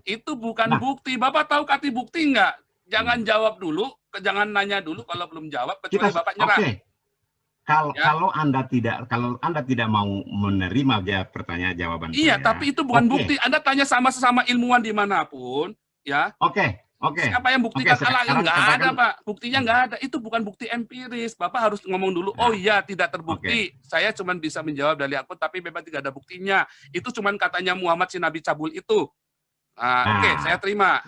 Itu bukan Nah, bukti. Bapak tahu kati bukti nggak? Jangan jawab dulu, jangan nanya dulu kalau belum jawab, kecuali Bapak nyerah. Oke. Ya. Kalau Anda tidak mau menerima pertanyaan jawaban Iya, saya. tapi itu bukan Oke. bukti. Anda tanya sama sesama ilmuwan dimanapun, ya. Oke. Siapa yang buktikan Allah? Sekarang Nggak katakan, ada, Pak. Buktinya nggak ada. Itu bukan bukti empiris. Bapak harus ngomong dulu, oh iya, tidak terbukti. Saya cuma bisa menjawab dari aku, tapi memang tidak ada buktinya. Itu cuma katanya Muhammad si Nabi cabul itu. Oke, saya terima.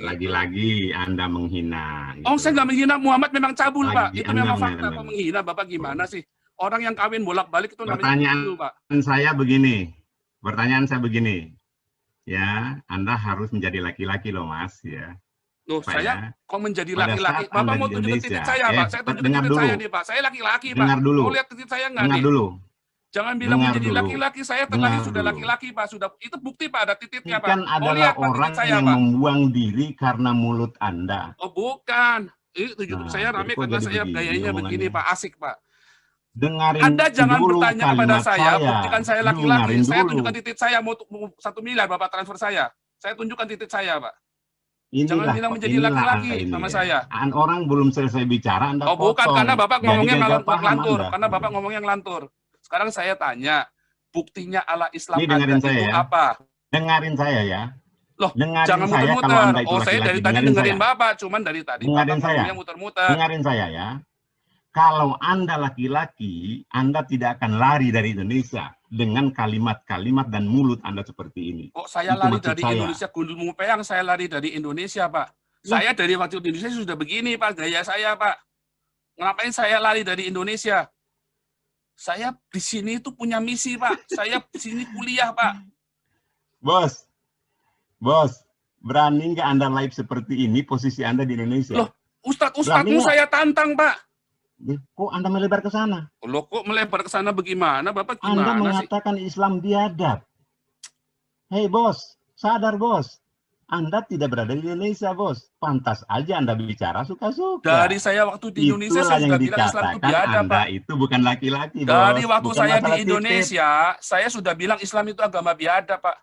Lagi-lagi Anda menghina. Oh, saya nggak menghina. Muhammad memang cabul, Pak. Itu Anda memang fakta. Apa menghina? Bapak gimana sih? Orang yang kawin bolak-balik itu namanya cabul, Pak. Pertanyaan saya begini. Ya, Anda harus menjadi laki-laki loh, Mas, ya. Loh, saya kok menjadi laki-laki? Bapak mau tunjukin titik saya, Pak? Saya tunjukin titik saya nih, Pak. Saya laki-laki, Pak. Mau lihat titik saya nggak nih? Jangan bilang menjadi laki-laki. Saya terlahir sudah laki-laki, Pak. Sudah, itu bukti, Pak. Ada titiknya, Pak. Kan adalah orang yang membuang diri karena mulut Anda. Oh, bukan. Itu YouTube saya rame karena saya gayanya begini, Pak. Asik, Pak. Anda jangan bertanya kepada saya, buktikan saya laki-laki. Saya tunjukkan titik saya, mau 1 miliar Bapak transfer saya. Saya tunjukkan titik saya, Pak. Jangan bilang menjadi laki-laki sama saya. Orang belum selesai bicara, Anda potong. Bukan, karena Bapak ngomongnya ngelantur. Karena Bapak ngomongnya ngelantur. Sekarang saya tanya, buktinya Allah Islam Anda itu apa? Dengarin saya ya. Loh, jangan muter-muter. Oh, saya dari tadi dengerin Bapak, cuman dari tadi Bapak ngomongnya muter-muter. Dengarin saya ya. Kalau Anda laki-laki, Anda tidak akan lari dari Indonesia dengan kalimat-kalimat dan mulut Anda seperti ini. Kok saya lari dari Indonesia? Gundul Mupeyang saya lari dari Indonesia, Pak. Saya dari waktu di Indonesia sudah begini, Pak, gaya saya, Pak. Ngapain saya lari dari Indonesia? Saya di sini itu punya misi, Pak. Saya di sini kuliah, Pak. Bos, berani nggak Anda live seperti ini, posisi Anda di Indonesia? Loh, Ustadz saya tantang, Pak. Kok Anda melebar ke sana? Loh, kok melebar ke sana bagaimana? Bapak gimana Anda mengatakan sih? Islam biadab. Hei bos, sadar bos. Anda tidak berada di Indonesia, bos. Pantas aja Anda bicara suka-suka. Dari saya waktu di Indonesia, saya sudah bilang Islam itu biadab, Pak. Itu bukan laki-laki, bos. Dari waktu saya di Indonesia, saya sudah bilang Islam itu agama biadab, Pak.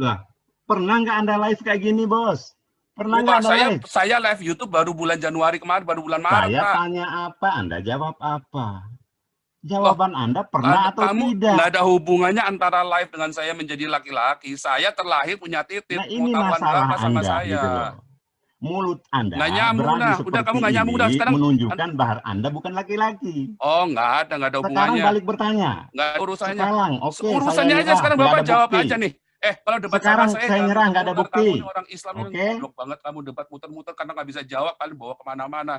Lah, pernah nggak Anda live kayak gini, bos? Pernah nggak Anda live? Saya live YouTube baru bulan Januari kemarin, baru bulan Maret, Pak. Saya tanya apa, Anda jawab apa? Jawaban Anda pernah atau tidak? Nggak ada hubungannya antara live dengan saya menjadi laki-laki. Saya terlahir punya titik. Nah, ini masalah sama Anda, saya. Gitu loh. Mulut Anda udah kamu nggak nyambung dah sekarang. Menunjukkan bahwa Anda bukan laki-laki. Oh, nggak ada hubungannya. Sekarang balik bertanya. Nggak ada urusannya. Sekarang, oke, urusannya aja sekarang Bapak jawab aja nih. Kalau debat sekarang sama saya nyerah, nggak ada bukti. Kamu orang Islam yang goblok banget, kamu debat muter-muter karena nggak bisa jawab, kalian bawa kemana-mana.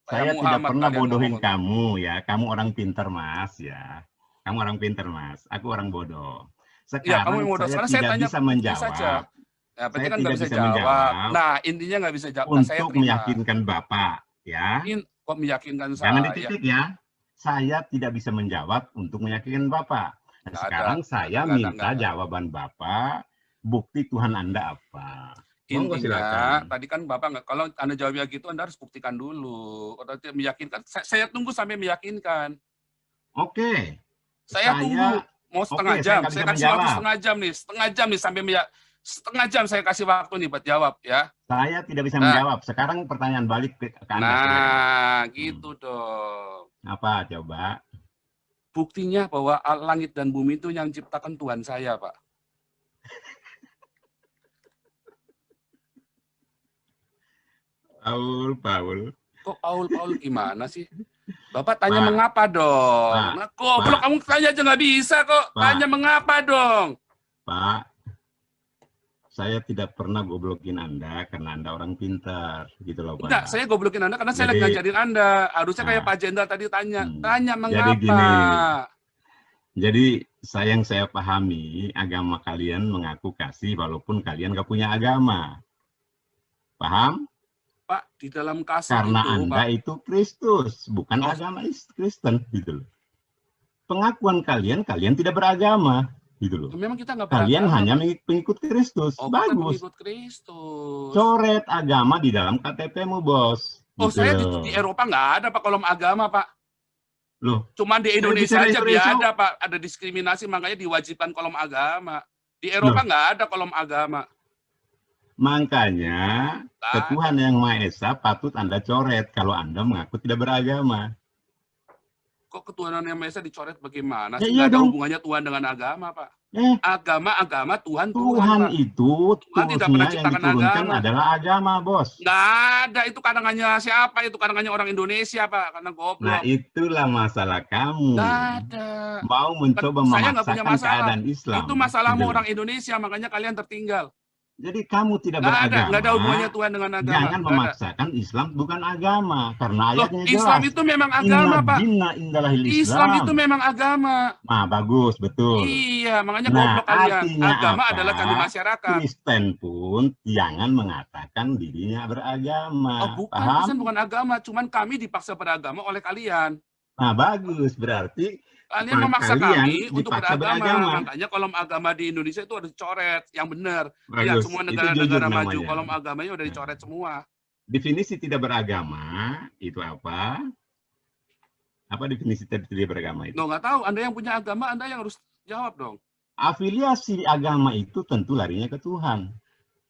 Saya tidak pernah bodohin kamu ya. Kamu orang pinter, Mas ya. Kamu orang pinter, Mas. Aku orang bodoh. Sekarang saya tidak bisa menjawab. Ya, berarti kan nggak bisa jawab. Nah, intinya nggak bisa jawab. Untuk meyakinkan Bapak, ya. Kok meyakinkan saya? Jangan dititik ya. Saya tidak bisa menjawab untuk meyakinkan Bapak. Nah, sekarang saya minta jawaban Bapak, bukti Tuhan Anda apa? Intinya, tadi kan Bapak kalau Anda jawabnya gitu, Anda harus buktikan dulu. Kalau tidak meyakinkan, saya tunggu sampai meyakinkan. Oke. Saya tunggu mau setengah jam. Saya kasih waktu setengah jam nih sampai setengah jam saya kasih waktu nih buat jawab ya. Saya tidak bisa menjawab. Sekarang pertanyaan balik ke Anda. Nah, gitu dong. Apa coba? Buktinya bahwa langit dan bumi itu yang ciptakan Tuhan saya, Pak. Paul. Kok Paul gimana sih? Bapak tanya mengapa dong? Nah, goblok kamu tanya aja nggak bisa kok. Tanya mengapa dong? Pak, saya tidak pernah goblokin Anda karena Anda orang pintar, gitu loh, Pak. Enggak, saya goblokin Anda karena saya lagi ngajarin Anda. Harusnya kayak Pak Jenderal tadi tanya mengapa. Jadi yang saya pahami, agama kalian mengaku kasih walaupun kalian nggak punya agama. Paham? Pak, di dalam kasih karena itu, Anda Pak, itu Kristus, bukan agama Kristen, gitu loh. Pengakuan kalian tidak beragama, gitu loh. Memang kita nggak beragama. Kalian hanya pengikut Kristus. Bagus. Pengikut Kristus. Coret agama di dalam KTP-mu, bos. Oh, gitu saya di Eropa nggak ada, Pak, kolom agama, Pak. Loh, cuma di Indonesia aja ada, Pak. Ada diskriminasi, makanya diwajibkan kolom agama. Di Eropa nggak ada kolom agama. Makanya ke Tuhan Yang Maha Esa patut Anda coret kalau Anda mengaku tidak beragama. Kok ketuhanan Yang Maha Esa dicoret bagaimana? Ya, Nggak ada hubungannya Tuhan dengan agama, Pak. Agama, Tuhan, Tuhan itu Tuhan tidak pernah yang ciptakan diturunkan agama. adalah agama, Bos. Nggak ada, itu karangannya siapa? Itu karangannya orang Indonesia, Pak, karena goblok. Nah, itulah masalah kamu. Nggak ada. Mau mencoba memaksakan keadaan Islam. Itu masalahmu orang Indonesia, makanya kalian tertinggal. Jadi kamu tidak beragama. Nggak ada hubungannya Tuhan dengan agama. Jangan memaksakan Islam bukan agama, karena ayatnya jelas. Islam itu memang agama, Pak. Islam itu memang agama. Nah, bagus, betul. Iya, makanya goblok kalian. Agama apa? adalah candu masyarakat. Kristen pun jangan mengatakan dirinya beragama. Bukan, paham? Kristen bukan agama, cuman kami dipaksa beragama oleh kalian. Nah, bagus, berarti kalian memaksa kami untuk beragama. Makanya kolom agama di Indonesia itu harus dicoret, yang benar. Ya, semua negara-negara maju kolom agamanya udah dicoret semua. Definisi tidak beragama itu apa? Apa definisi tidak beragama itu? Nggak tahu. Anda yang punya agama, Anda yang harus jawab dong. Afiliasi agama itu tentu larinya ke Tuhan.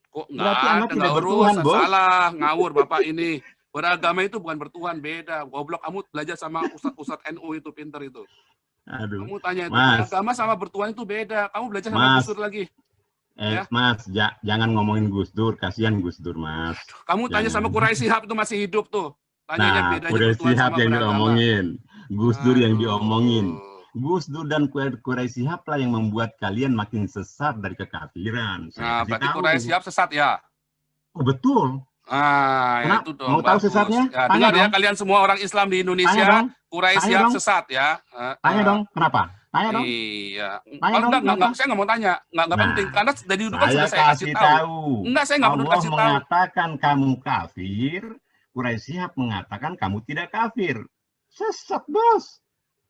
Kok nggak tidak bertuhan, Bos? Salah, ngawur Bapak ini. Beragama itu bukan bertuhan, beda. Goblok, kamu belajar sama Ustadz NU itu, pinter itu. Aduh, kamu tanya itu, agama sama bertuhan itu beda. Kamu belajar sama Gus Dur lagi. Ya? Mas, jangan ngomongin Gus Dur, kasihan Gus Dur, Mas. Kamu tanya sama Quraisy Shihab itu masih hidup tuh. Tanya Quraisy Shihab yang diomongin, Gus Dur yang diomongin. Gus Dur dan Quraisy Shihab lah yang membuat kalian makin sesat dari kekafiran. Nah, berarti Quraisy Shihab sesat ya? Oh, betul. Ya itu dong. Mau tahu sesatnya? Ya, dengar ya kalian semua orang Islam di Indonesia, Quraisy Shihab sesat ya. Tanya dong, kenapa? Tanya dong. Iya. Enggak, saya nggak mau tanya. Nggak penting. Karena dari dulu kan sudah saya kasih tahu. Enggak, saya nggak perlu kasih tahu. Allah mengatakan kamu kafir, Quraisy Shihab mengatakan kamu tidak kafir. Sesat, Bos.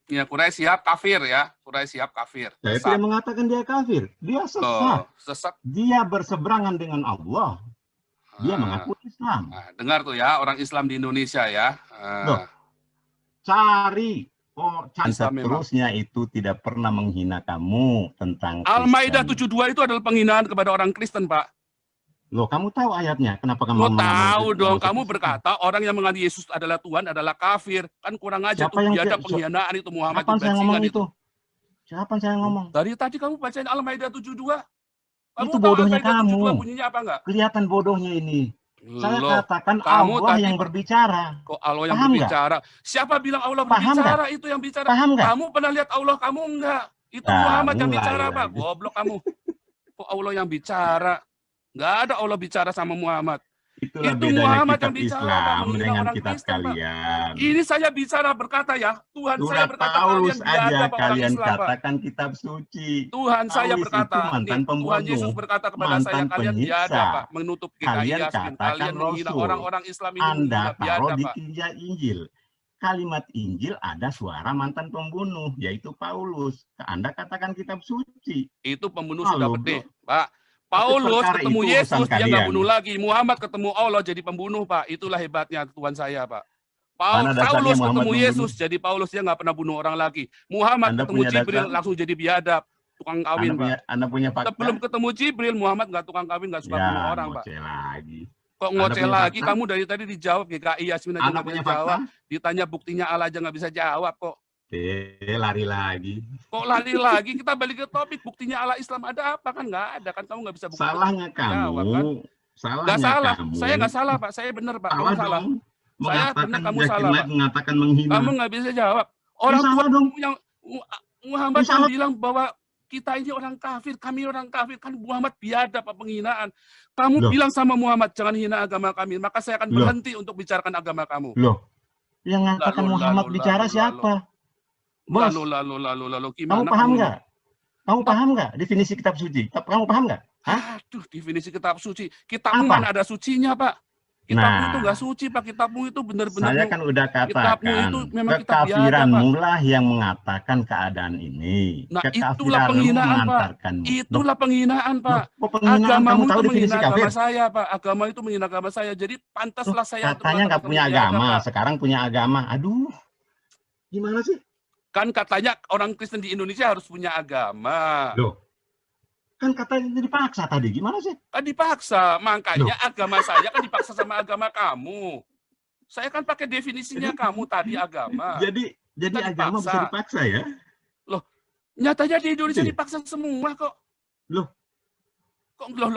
Ya, Quraisy Shihab kafir ya. Quraisy Shihab kafir. Saya tidak mengatakan dia kafir. Dia sesat. Sesat. Dia berseberangan dengan Allah. Dia mengaku Islam. Dengar tuh ya, orang Islam di Indonesia ya. Cari seterusnya itu tidak pernah menghina kamu tentang Al-Maidah 72 itu adalah penghinaan kepada orang Kristen, Pak. Loh, kamu tahu ayatnya? Kenapa kamu tahu dong, kamu berkata orang yang mengatakan Yesus adalah Tuhan adalah kafir. Kan kurang aja tuh, biadab penghinaan itu Muhammad. Siapa yang ngomong itu? Siapa yang ngomong? Dari tadi kamu bacain Al-Maidah 72. Itu bodohnya kamu. Bunyinya apa enggak? Kelihatan bodohnya ini. Saya katakan Allah yang berbicara. Kok Allah yang berbicara? Siapa bilang Allah berbicara? Itu yang bicara. Kamu pernah lihat Allah? Kamu enggak. Itu Muhammad yang bicara, Pak. Goblok kamu. Kok Allah yang bicara? Enggak ada Allah bicara sama Muhammad. Itulah itu bedanya Muhammad kitab yang bicara, Islam dengan orang kitab Kristen, kalian. Pak. Ini saya bicara berkata ya, Tuhan saya berkata Paulus kalian aja kalian Islam, katakan kitab suci. Tuhan saya berkata, mantan pembunuh, Tuhan Yesus berkata kepada saya, kalian biadab, Pak, menutup GKI Yasin, kalian menghina orang-orang Islam ini. Anda taruh di Injil. Kalimat Injil ada suara mantan pembunuh, yaitu Paulus. Anda katakan kitab suci. Itu pembunuh sudah pedih, Pak. Paulus ketemu Yesus, dia nggak bunuh lagi. Muhammad ketemu Allah jadi pembunuh, Pak. Itulah hebatnya Tuhan saya, Pak. Paulus ketemu Yesus, jadi Paulus dia nggak pernah bunuh orang lagi. Muhammad ketemu Jibril, langsung jadi biadab, tukang kawin, Pak. Anda punya fakta? Sebelum ketemu Jibril, Muhammad nggak tukang kawin, nggak suka bunuh orang, Pak. Lagi. Kok ngoceh lagi? Kamu dari tadi dijawab GKI Yasin aja nggak bisa jawab. Ditanya buktinya Allah aja nggak bisa jawab kok. Lari lagi. Kok lari lagi? Kita balik ke topik. Buktinya Allah Islam ada apa? Kan nggak ada. Kan kamu nggak bisa bukti. Salahnya kamu. Jawab, kan? Nggak salah. Kamu. Saya nggak salah, Pak. Saya benar, Pak. Kamu salah. Saya benar, kamu salah, Pak. Mengatakan menghina. Kamu nggak bisa jawab. Orang tua yang Muhammad yang bilang bahwa kita ini orang kafir, kami orang kafir. Kan Muhammad biadab, penghinaan. Kamu bilang sama Muhammad, jangan hina agama kami. Maka saya akan berhenti untuk bicarakan agama kamu. Loh, yang mengatakan Muhammad bicara siapa? Bos, lalu, kamu paham nggak? Kamu paham nggak definisi kitab suci? Kamu paham nggak? Aduh, definisi kitab suci. Kitabmu mana ada sucinya, Pak? Kitabmu itu nggak suci, Pak. Kitabmu itu benar-benar. Saya kan udah katakan, kekafiranmu lah yang mengatakan keadaan ini. Nah, itulah penghinaan, Pak. Itulah penghinaan, Pak. Agamamu itu menghina agama saya, Pak. Agama itu menghina agama saya. Jadi pantaslah saya. Katanya nggak punya agama, sekarang punya agama. Aduh, gimana sih? Kan katanya orang Kristen di Indonesia harus punya agama. Loh, Kan katanya dipaksa tadi, gimana sih? Kan dipaksa, makanya agama saya kan dipaksa sama agama kamu. Saya kan pakai definisinya kamu tadi agama. Jadi agama bisa dipaksa ya? Loh, nyatanya di Indonesia dipaksa semua kok. Loh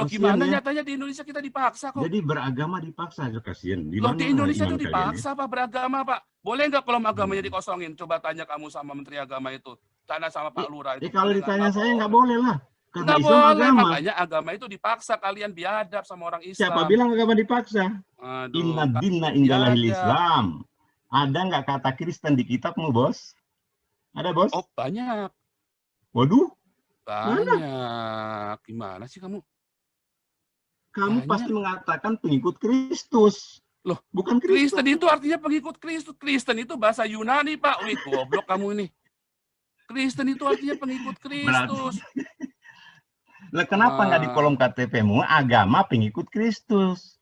Gimana ya? Nyatanya di Indonesia kita dipaksa kok. Jadi beragama dipaksa, kasihan. Loh, di Indonesia itu dipaksa Pak beragama Pak. Boleh nggak kalau agamanya dikosongin? Coba tanya kamu sama Menteri Agama itu. Tanya sama Pak Lurah itu. Kalau ditanya saya nggak boleh lah. Nggak boleh, makanya agama itu dipaksa, kalian biadab sama orang Islam. Siapa bilang agama dipaksa? Inna dinna indalahil Islam. Ada nggak kata Kristen di kitabmu, Bos? Ada, Bos? Oh, banyak. Waduh. Banyak. Gimana sih kamu? Kamu pasti mengatakan pengikut Kristus. Loh, bukan Kristus. Kristen itu artinya pengikut Kristus. Kristen itu bahasa Yunani, Pak. Wih, goblok kamu ini. Kristen itu artinya pengikut Kristus. Lah kenapa nggak di kolom KTP-mu agama pengikut Kristus?